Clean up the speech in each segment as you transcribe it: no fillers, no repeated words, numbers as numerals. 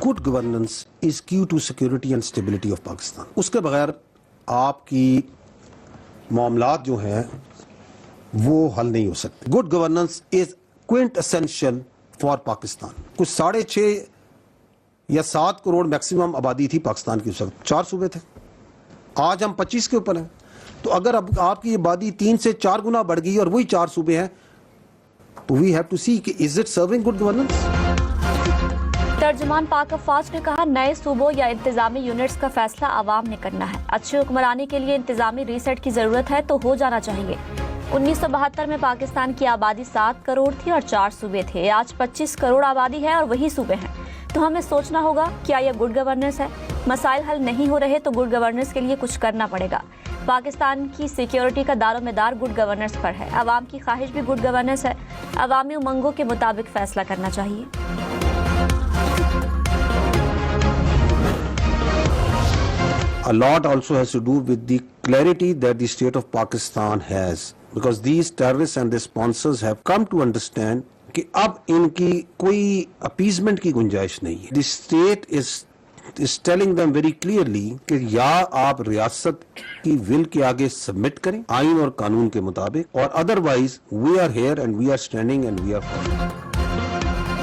Good governance is key to security and stability of Pakistan. उसके बगैर आपकी मामलात जो हैं वो हल नहीं हो सकते. Good governance is Quint essential for Pakistan. कुछ 6.5 या 7 करोड़ मैक्सिमम आबादी थी पाकिस्तान की. उस वक्त 4 सूबे थे, आज हम 25 के ऊपर हैं. तो अगर अब आपकी आबादी 3 से 4 गुना बढ़ गई और वही 4 सूबे हैं, तो वी हैव टू सी कि is it serving good governance. तर्जुमान पाक अफवाज ने कहा, नए सूबों या इंतजामी यूनिट्स का फैसला आवाम ने करना है. अच्छी हुक्मरानी के लिए इंतजामी रीसेट की जरूरत है तो हो जाना चाहिए. 1972 में पाकिस्तान की आबादी 7 करोड़ थी और 4 सूबे थे. आज 25 करोड़ आबादी है और वही सूबे हैं. तो हमें सोचना होगा, क्या यह गुड गवर्नेंस है? मसाइल हल नहीं हो रहे तो गुड गवर्नेंस के लिए कुछ करना पड़ेगा. पाकिस्तान की सिक्योरिटी का दारोमदार गुड गवर्नेंस पर है. अवाम की ख्वाहिश भी गुड गवर्नेंस है. अवामी उमंगों के मुताबिक फैसला करना चाहिए. A lot also has to do with the clarity that the state of Pakistan has, because these terrorists and their sponsors have come to understand कि अब इनकी कोई अपीजमेंट की गुंजाइश नहीं है. The state is telling them very clearly कि या आप रियासत की विल के आगे सबमिट करें आइन और कानून के मुताबिक, और otherwise we are here and we are standing and we are following.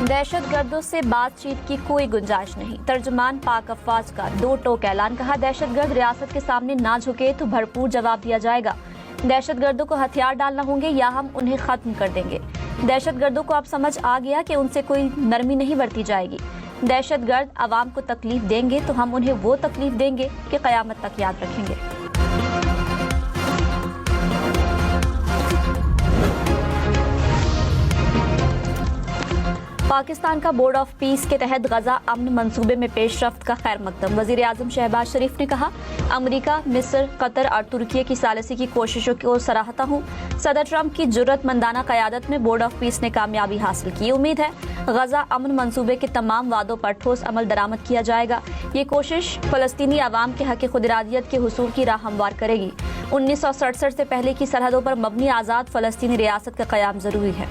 दहशत गर्दों से बातचीत की कोई गुंजाइश नहीं. तर्जुमान पाक अफवाज का 2 टोक ऐलान. कहा, दहशत गर्द रियासत के सामने ना झुके तो भरपूर जवाब दिया जाएगा. दहशत गर्दों को हथियार डालना होंगे या हम उन्हें खत्म कर देंगे. दहशत गर्दों को अब समझ आ गया कि उनसे कोई नरमी नहीं बरती जाएगी. दहशत गर्द आवाम को तकलीफ देंगे तो हम उन्हें वो तकलीफ देंगे कि कयामत तक याद रखेंगे. पाकिस्तान का बोर्ड ऑफ पीस के तहत गजा अमन मंसूबे में पेशरफ्त का खैर मकदम. वजीर आजम शहबाज शरीफ ने कहा, अमरीका, मिस्र, कतर और तुर्की की सालिसी की कोशिशों को सराहता हूँ. सदर ट्रंप की जुर्रतमंदाना क़यादत में बोर्ड ऑफ पीस ने कामयाबी हासिल की. उम्मीद है गजा अमन मंसूबे के तमाम वादों पर ठोस अमल दरामद किया जाएगा. ये कोशिश फ़लस्तीनी आवाम के हक़ खुदरादियत के हुसूल की राह हमवार करेगी. 1967 से पहले की सरहदों पर मबनी आज़ाद फ़लस्तीनी रियासत का क़याम ज़रूरी है.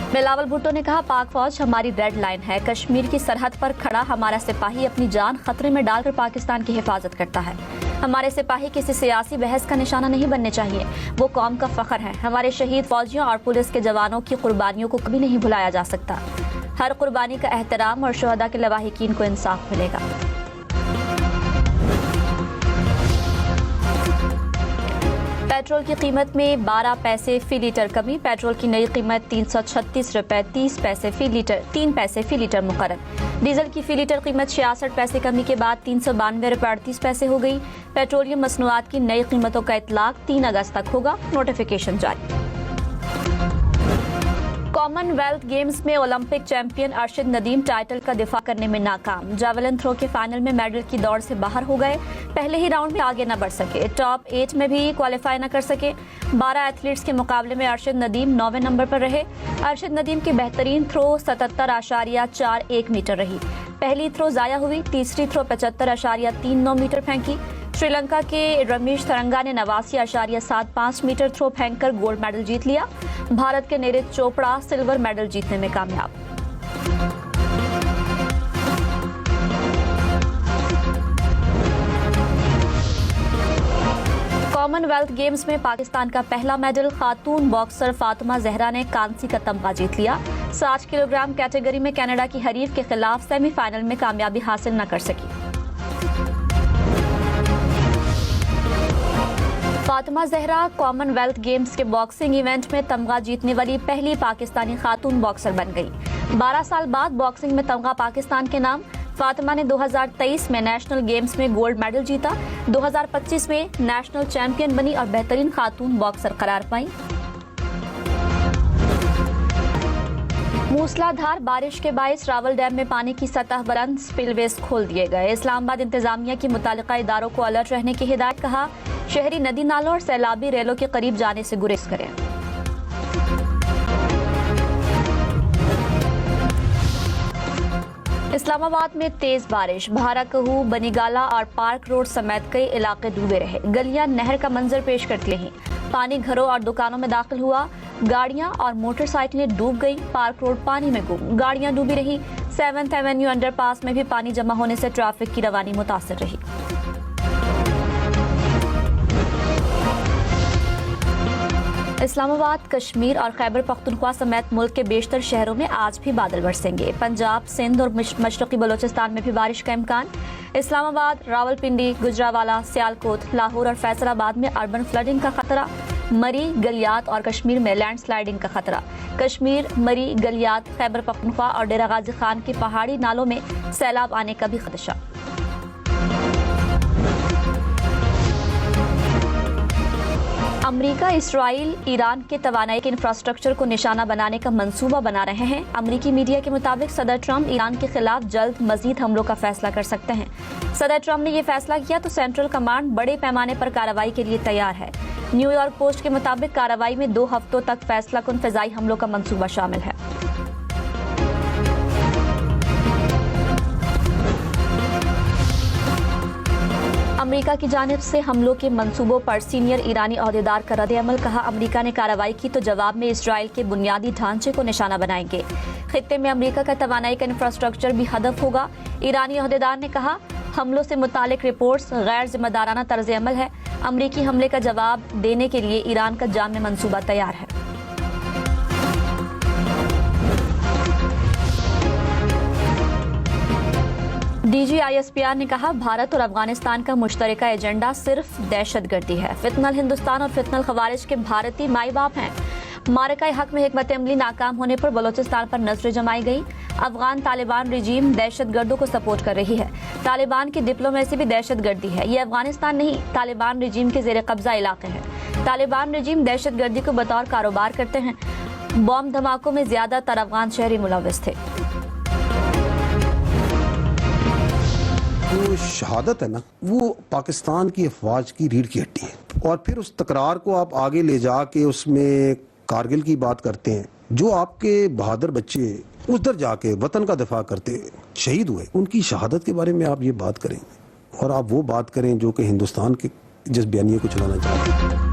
बिलावल भुट्टो ने कहा, पाक फौज हमारी रेड लाइन है. कश्मीर की सरहद पर खड़ा हमारा सिपाही अपनी जान खतरे में डालकर पाकिस्तान की हिफाजत करता है. हमारे सिपाही किसी सियासी बहस का निशाना नहीं बनने चाहिए. वो कौम का फख्र है. हमारे शहीद फौजियों और पुलिस के जवानों की कुर्बानियों को कभी नहीं भुलाया जा सकता. हर कुर्बानी का एहतराम और शुहदा के लवाहिकीन को इंसाफ मिलेगा. पेट्रोल की कीमत में 12 पैसे फी लीटर कमी. पेट्रोल की नई कीमत 336 रुपए 30 पैसे फी लीटर 3 पैसे फी लीटर मुकर्रर. डीजल की फी लीटर कीमत 66 पैसे कमी के बाद 392 रुपए 38 पैसे हो गई. पेट्रोलियम मसनूआत की नई कीमतों का इतलाक 3 अगस्त तक होगा. नोटिफिकेशन जारी. कॉमनवेल्थ गेम्स में Olympic champion Arshad Nadeem title का दिफा करने में नाकाम. जावेलिन थ्रो के फाइनल में मेडल की दौड़ से बाहर हो गए. पहले ही राउंड में आगे न बढ़ सके. टॉप 8 में भी क्वालिफाई न कर सके. 12 एथलीट्स के मुकाबले में अरशद नदीम 9वें नंबर पर रहे. अरशद नदीम की बेहतरीन थ्रो 77.41 मीटर रही. पहली थ्रो जाया हुई. तीसरी थ्रो 75.39 मीटर फेंकी. श्रीलंका के रमेश तरंगा ने 89.75 मीटर थ्रो फेंककर गोल्ड मेडल जीत लिया. भारत के नीरज चोपड़ा सिल्वर मेडल जीतने में कामयाब. कॉमनवेल्थ गेम्स में पाकिस्तान का पहला मेडल. खातून बॉक्सर फातिमा जहरा ने कांसी का तमगा जीत लिया. 60 किलोग्राम कैटेगरी में कनाडा की हरीफ के खिलाफ सेमीफाइनल में कामयाबी हासिल न कर सकी. फातिमा जहरा कॉमनवेल्थ गेम्स के बॉक्सिंग इवेंट में तमगा जीतने वाली पहली पाकिस्तानी खातून बॉक्सर बन गई. 12 साल बाद बॉक्सिंग में तमगा पाकिस्तान के नाम. फातिमा ने 2023 में नेशनल गेम्स में गोल्ड मेडल जीता. 2025 में नेशनल चैंपियन बनी और बेहतरीन खातून बॉक्सर करार पाई. मूसलाधार बारिश के बायस रावल डैम में पानी की सतह बुलंद. स्पिलवेज खोल दिए गए. इस्लामाबाद इंतजामिया की मुतालिका इदारों को अलर्ट रहने की हिदायत. कहा, शहरी नदी नालों और सैलाबी रेलों के करीब जाने से गुरेज करें. इस्लामाबाद में तेज बारिश. भाराकहू, बनीगाला और पार्क रोड समेत कई इलाके डूबे रहे. गलियां नहर का मंजर पेश करती रहीं. पानी घरों और दुकानों में दाखिल हुआ. गाड़ियां और मोटरसाइकिलें डूब गई, पार्क रोड पानी में गुम, गाड़ियां डूबी रही। 7th एवेन्यू अंडरपास में भी पानी जमा होने से ट्रैफिक की रवानी मुतासिर रही। इस्लामाबाद, कश्मीर और खैबर पख्तूनख्वा समेत मुल्क के बेशतर शहरों में आज भी बादल बरसेंगे। पंजाब, सिंध और मशरकी बलोचिस्तान में भी बारिश का इम्कान। इस्लामाबाद, रावलपिंडी, गुजरावाला, सियालकोट, लाहौर और फैसलाबाद में अर्बन फ्लडिंग का खतरा। मरी, गलियात और कश्मीर में लैंड स्लाइडिंग का खतरा। कश्मीर, मरी, गलियात, खैबर पख्तूनख्वा और डेरा गाजी खान की पहाड़ी नालों में सैलाब आने का भी खदशा। अमरीका, इसराइल, ईरान के तवानाई के इंफ्रास्ट्रक्चर को निशाना बनाने का मंसूबा बना रहे हैं। अमरीकी मीडिया के मुताबिक सदर ट्रंप ईरान के खिलाफ जल्द मजीद हमलों का फैसला कर सकते हैं। सदर ट्रंप ने ये फैसला किया तो सेंट्रल कमांड बड़े पैमाने पर कार्रवाई के लिए तैयार है। न्यूयॉर्क पोस्ट के मुताबिक कार्रवाई में 2 हफ्तों तक फैसला कुन फिजाई हमलों का मंसूबा शामिल है। अमेरिका की जानिब से हमलों के मंसूबों पर सीनियर ईरानी ओहदेदार का रद्द-ए-अमल। कहा, अमेरिका ने कार्रवाई की तो जवाब में इसराइल के बुनियादी ढांचे को निशाना बनाएंगे। खित्ते में अमेरिका का तवानाई का इंफ्रास्ट्रक्चर भी हदफ होगा। ईरानी ओहदेदार ने कहा, हमलों से मुतालिक रिपोर्ट्स गैर जिम्मेदाराना तर्ज-ए-अमल है। अमेरिकी हमले का जवाब देने के लिए ईरान का जामे मंसूबा तैयार है। DGISPR ने कहा, भारत और अफगानिस्तान का मुश्तरका एजेंडा सिर्फ दहशतगर्दी है। फितनल हिंदुस्तान और फितनल खवारिज के भारतीय माई बाप हैं। मारका हक में हिकमत अमली नाकाम होने पर बलोचिस्तान पर नजरें जमाई गई। अफगान तालिबान रिजीम दहशतगर्दों को सपोर्ट कर रही है। तालिबान की डिप्लोमेसी भी दहशतगर्दी है। ये अफगानिस्तान नहीं, तालिबान रिजीम के जेर कब्जा इलाके हैं। तालिबान रिजीम दहशतगर्दी को बतौर कारोबार करते हैं। बॉम्ब धमाकों में ज्यादातर अफगान शहरी मुलव्वस थे। जो शहादत है ना, वो पाकिस्तान की अफवाज की रीढ़ की हड्डी है। और फिर उस तकरार को आप आगे ले जाके उसमें कारगिल की बात करते हैं। जो आपके बहादुर बच्चे उधर जाके वतन का दिफा करते शहीद हुए, उनकी शहादत के बारे में आप ये बात करें और आप वो बात करें जो कि हिंदुस्तान के जिस बयानिए को चलाना चाहते हैं।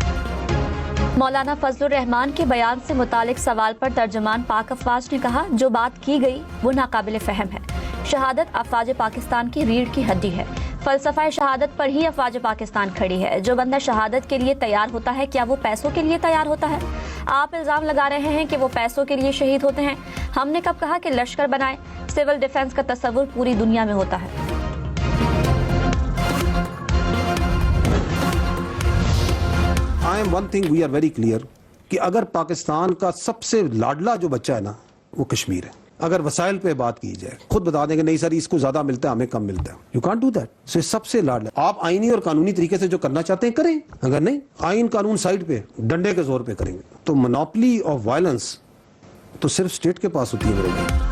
मौलाना फजलुर रहमान के बयान से मुतालिक सवाल पर तर्जुमान पाक अफवाज ने कहा, जो बात की गई वो नाकाबिल फहम है। शहादत अफवाज पाकिस्तान की रीढ़ की हड्डी है। फलसफा शहादत पर ही अफवाज पाकिस्तान खड़ी है। जो बंदा शहादत के लिए तैयार होता है, क्या वो पैसों के लिए तैयार होता है? आप इल्जाम लगा रहे हैं कि वो पैसों के लिए शहीद होते हैं। हमने कब कहा कि लश्कर बनाए? सिविल डिफेंस का तस्वुर पूरी दुनिया में होता है। One thing we are very clear कि अगर पाकिस्तान का सबसे लाडला जो बच्चा है ना, वो कश्मीर है। अगर वसाइल पे बात की जाए, खुद बता देंगे नहीं सर इसको ज्यादा मिलता है, हमें कम मिलता है। You can't do that. So सबसे लाडला आप आईनी और कानूनी तरीके से जो करना चाहते हैं करें। अगर नहीं, आइन कानून साइड पे डंडे के जोर पे करेंगे तो मोनोपोली ऑफ वायलेंस तो सिर्फ स्टेट के पास होती है मेरे भाई।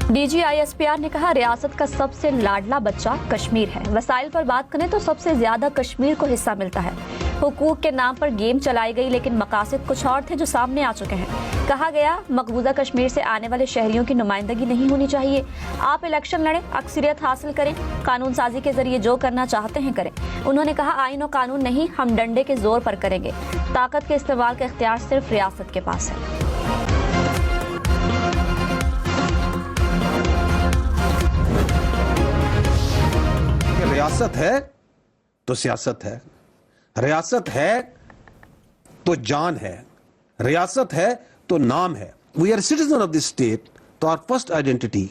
DGISPR ने कहा, रियासत का सबसे लाडला बच्चा कश्मीर है। वसाइल पर बात करें तो सबसे ज्यादा कश्मीर को हिस्सा मिलता है। हुकूक के नाम पर गेम चलाई गई, लेकिन मकासद कुछ और थे जो सामने आ चुके हैं। कहा गया, मकबूजा कश्मीर से आने वाले शहरियों की नुमाइंदगी नहीं होनी चाहिए। आप इलेक्शन लड़ें, अक्सरियत हासिल करें, कानून साजी के जरिए जो करना चाहते हैं करें। उन्होंने कहा, आइन और कानून नहीं, हम डंडे के जोर पर करेंगे। ताकत के इस्तेमाल का इख्तियार सिर्फ रियासत के पास है। रियासत है तो सियासत है, रियासत है तो जान है, रियासत है तो नाम है। We are citizen of this state, तो our first identity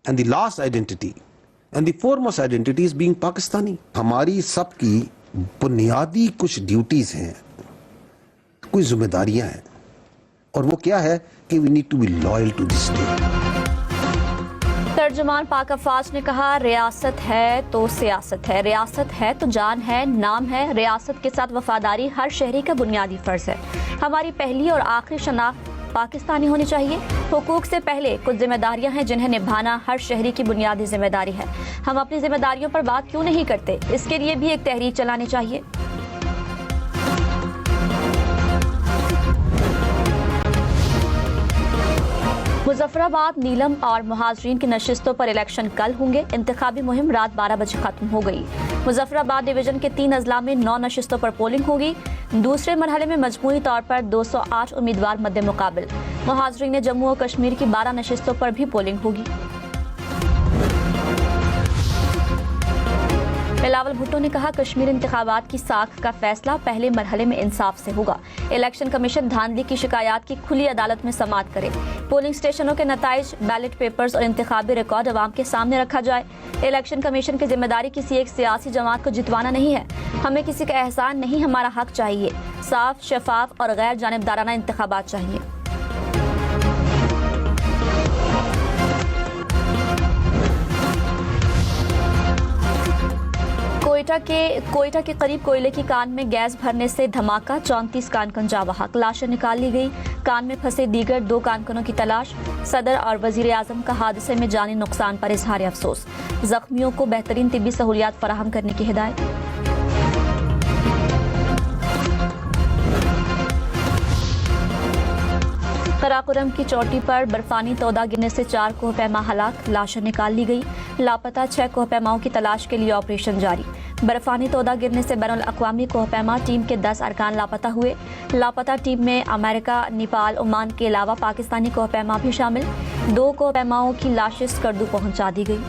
and the last identity and the foremost identity is being Pakistani. हमारी सबकी बुनियादी कुछ ड्यूटीज हैं, कुछ जिम्मेदारियां हैं, और वो क्या है कि we need to be loyal to this state. तर्जुमान पाक अफवाज ने कहा, रियासत है तो सियासत है, रियासत है तो जान है, नाम है। रियासत के साथ वफादारी हर शहरी का बुनियादी फर्ज है। हमारी पहली और आखिरी शनाख्त पाकिस्तानी होनी चाहिए। हुकूक से पहले कुछ जिम्मेदारियां हैं जिन्हें निभाना हर शहरी की बुनियादी जिम्मेदारी है। हम अपनी जिम्मेदारियों पर बात क्यों नहीं करते? इसके लिए भी एक तहरीक चलानी चाहिए। मुजफ्फराबाद, नीलम और मुहाजिरीन की नशिस्तों पर इलेक्शन कल होंगे। इंतखाबी मुहिम रात 12 बजे खत्म हो गई। मुजफ्फराबाद डिवीजन के 3 अजला में 9 नशिस्तों पर पोलिंग होगी। दूसरे मरहले में मजमूई तौर पर 208 उम्मीदवार मद्दे मुकाबिल। मुहाजिरीन जम्मू और कश्मीर की 12 नशिस्तों पर भी पोलिंग होगी। बिलावल भुट्टो ने कहा, कश्मीर इंतखाबात की साख का फैसला पहले मरहले में इंसाफ से होगा। इलेक्शन कमीशन धांधली की शिकायत की खुली अदालत में समाअत करे। पोलिंग स्टेशनों के नताइज, बैलेट पेपर्स और इंतखाबी रिकॉर्ड अवाम के सामने रखा जाए। इलेक्शन कमीशन की जिम्मेदारी किसी एक सियासी जमात को जितवाना नहीं है। हमें किसी का एहसान नहीं, हमारा हक चाहिए। साफ, शफाफ और गैर जानिबदाराना इंतखाबात चाहिए। कोयटा के करीब कोयले की कान में गैस भरने से धमाका, 34 कानकुन जावहक, लाशें निकाल ली गई। कान में फंसे दीगर 2 कानकुनों की तलाश। सदर और वजीर आजम का हादसे में जानी नुकसान पर इजहार अफसोस। जख्मियों को बेहतरीन तिब्बी सहूलियात फराहम करने की हिदायत। कराकोरम की चोटी पर बर्फानी तोदा गिरने से 4 कोहपैमा हलाक, लाशें निकाल ली गई। लापता 6 कोहपैमाओं की तलाश के लिए ऑपरेशन जारी। बर्फानी तोदा गिरने से बैनुल अक़वामी कोहपैमा टीम के 10 अरकान लापता हुए। लापता टीम में अमेरिका, नेपाल, ओमान के अलावा पाकिस्तानी कोहपैमा भी शामिल। 2 कोहपैमाओं की लाशें स्कर्दू पहुंचा दी गई।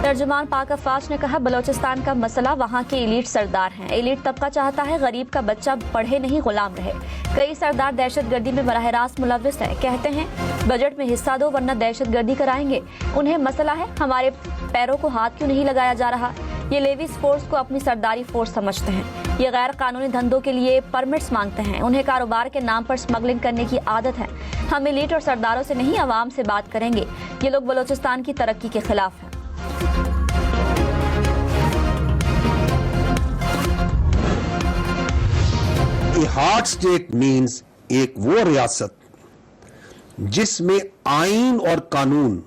तर्जुमान पाक अफवाज ने कहा, बलोचिस्तान का मसला वहाँ के एलीट सरदार हैं। एलीट तबका चाहता है गरीब का बच्चा पढ़े नहीं, गुलाम रहे। कई सरदार दहशतगर्दी में बराह रास्त मुलव्विस हैं। कहते हैं बजट में हिस्सा दो वरना दहशतगर्दी कराएंगे। उन्हें मसला है हमारे पैरों को हाथ क्यों नहीं लगाया जा रहा। ये लेविस फोर्स को अपनी सरदारी फोर्स समझते हैं। ये गैर कानूनी धंधों के लिए परमिट्स मांगते हैं। उन्हें कारोबार के नाम पर स्मगलिंग करने की आदत है। हम एलीट और सरदारों से नहीं, अवाम से बात करेंगे। ये लोग बलोचिस्तान की तरक्की के खिलाफ हैं। हार्ड स्टेट मीन्स एक वो रियासत जिसमें आइन और कानून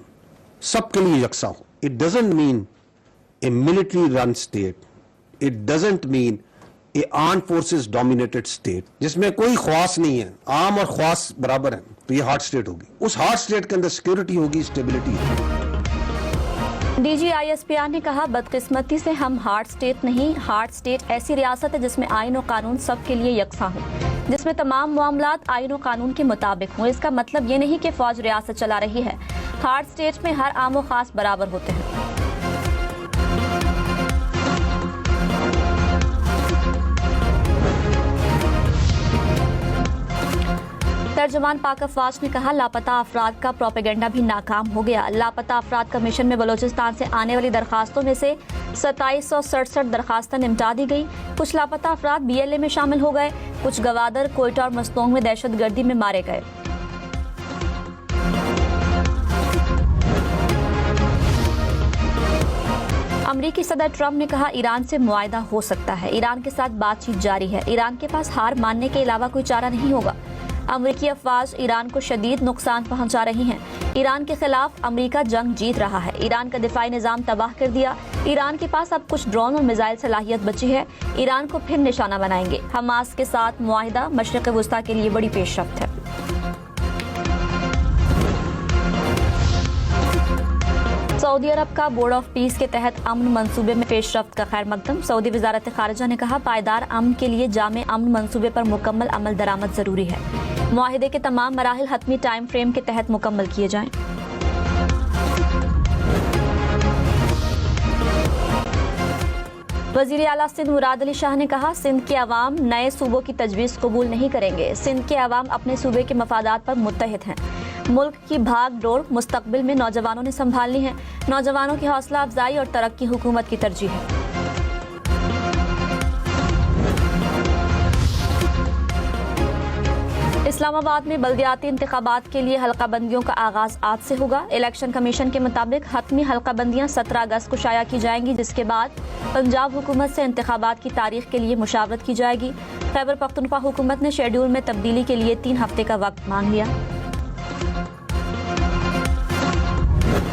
सबके लिए यकसा हो। It doesn't mean A military run state, it doesn't mean A arm forces dominated state जिसमें कोई ख्वास नहीं है, आम और ख्वास बराबर है। तो ये हार्ड स्टेट होगी। उस हार्ड स्टेट के अंदर सिक्योरिटी होगी, स्टेबिलिटी होगी। DGISPR ने कहा, बदकिस्मती से हम हार्ड स्टेट नहीं, हार्ड स्टेट ऐसी रियासत है जिसमें आइन और कानून सबके लिए यकसा हो, जिसमें तमाम मामलात आइन और कानून के मुताबिक हों। इसका मतलब ये नहीं कि फौज रियासत चला रही है। हार्ड स्टेट में हर आम और खास बराबर होते हैं। तर्जुमान पाक अफवाज ने कहा, लापता अफराद का प्रोपेगेंडा भी नाकाम हो गया। लापता अफराद कमीशन में बलोचिस्तान से आने वाली दरखास्तों में से 2767 दरखास्तें निपटा दी गई। कुछ लापता अफराद BLA में शामिल हो गए। कुछ गवादर कोयटा और मस्तोंग में दहशतगर्दी में मारे गए। अमरीकी सदर ट्रंप ने कहा, ईरान से मुआहदा हो सकता है। ईरान के साथ बातचीत जारी है। ईरान के पास हार मानने के अलावा कोई चारा नहीं होगा। अमरीकी अफवाज ईरान को शदीद नुकसान पहुंचा रही हैं। ईरान के खिलाफ अमरीका जंग जीत रहा है। ईरान का दिफाई निजाम तबाह कर दिया। ईरान के पास अब कुछ ड्रोन और मिसाइल सलाहियत बची है। ईरान को फिर निशाना बनाएंगे। हमास के साथ मुआहिदा मशरिक़ वुस्ता के लिए बड़ी पेशरफ्त है। सऊदी अरब का बोर्ड ऑफ पीस के तहत अमन मंसूबे में पेशरफ्त का खैर मकदम। सऊदी वजारत खारजा ने कहा, पायदार अमन के लिए जामे अमन मंसूबे पर मुकम्मल अमल दरामद जरूरी है। मुआहिदे के तमाम मराहिल हतमी टाइम फ्रेम के तहत मुकम्मल किए जाएं। वजीर आला सिंध मुराद अली शाह ने कहा, सिंध के अवाम नए सूबों की तजवीज़ कबूल नहीं करेंगे। सिंध के अवाम अपने सूबे के मफादात पर मुत्तहिद हैं। मुल्क की भाग दौड़ मुस्तकबिल में नौजवानों ने संभालनी है। नौजवानों की हौसला अफजाई और तरक्की हुकूमत की तरजीह है। इस्लामाबाद में बल्दियाती इंतखाबात के लिए हल्का बंदियों का आगाज आज से होगा। इलेक्शन कमीशन के मुताबिक हतमी हल्का बंदियां 17 अगस्त को शाया की जाएंगी, जिसके बाद पंजाब हुकूमत से इंतखाबात की तारीख के लिए मुशावरत की जाएगी। खैबर पख्तूनख्वा हुकूमत ने शेड्यूल में तब्दीली के लिए 3 हफ्ते का वक्त मांग लिया।